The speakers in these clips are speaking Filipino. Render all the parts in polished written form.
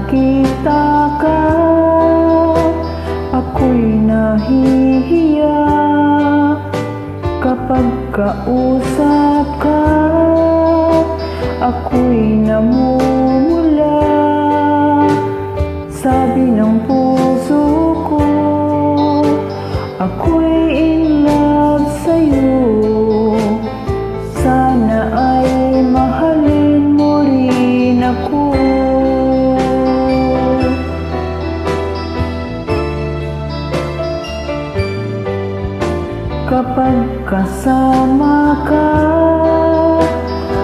nakita ka, ako'y nahihiya. Kapag kausap ka, ako'y namumula. Sabi ng puso ko, ako'y in love sa'yo. Sana ay mahalin mo rin ako. Kapag kasama ka,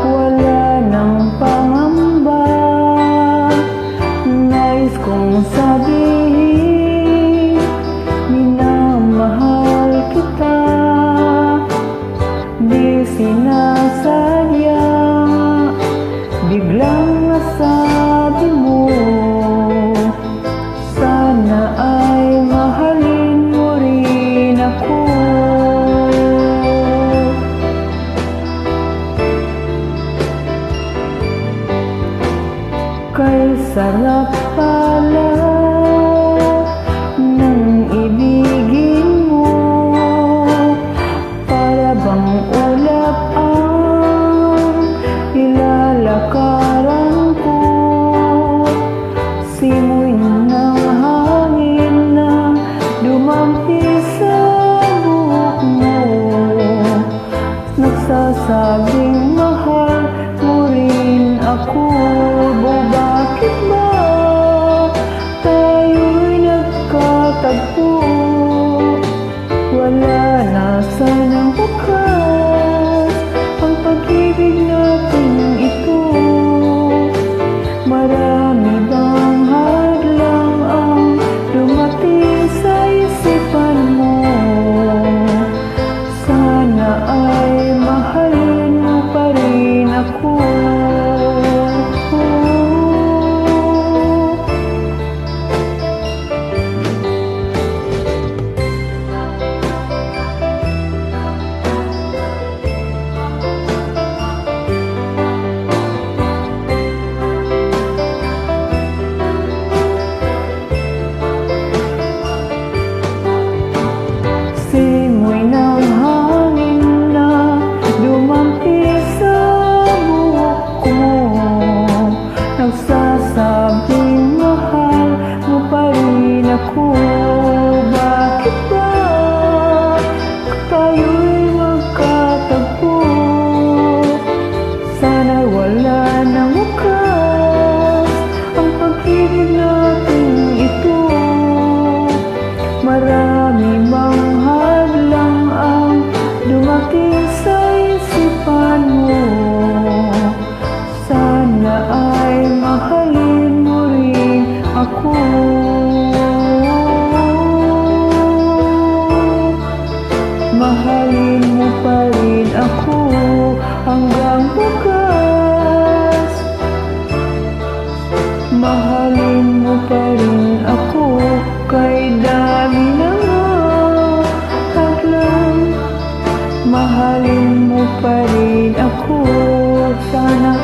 wala nang pangamba. Nais kong sabihin, minamahal kita. Di sinasadya, biglang nasabi mo. Sana ay mahalin mo rin ako. Kay sarap pala ng ibigin mo, para bang ulap ang ilalakaran ko. Simoy ng hangin na dumampi sa buhok mo, nagsasabing mahal mo rin ako. Bakit ba tayo'y nagkatagpo? Wala na sanang wakas ang pag-ibig natin ito. Marami bang hadlang ang dumating sa isipan mo? Sana ay mahalin mo pa rin ako. Simoy ng hangin na dumampi sa buhok mo, nagsasabing mahal mo pa rin ako. Bakit ba tayo'y magkatagpo? Sana wala nang wakas ang pag-ibig natin ito. Marami mang hadlang ang dumating sa isipan mo. Sana ay mahalin mo rin ako. Mahalin mo pa rin ako hanggang wakas. Mahalin mo pa rin ako kay dami na nga hadlang. Mahalin mo pa rin ako, sana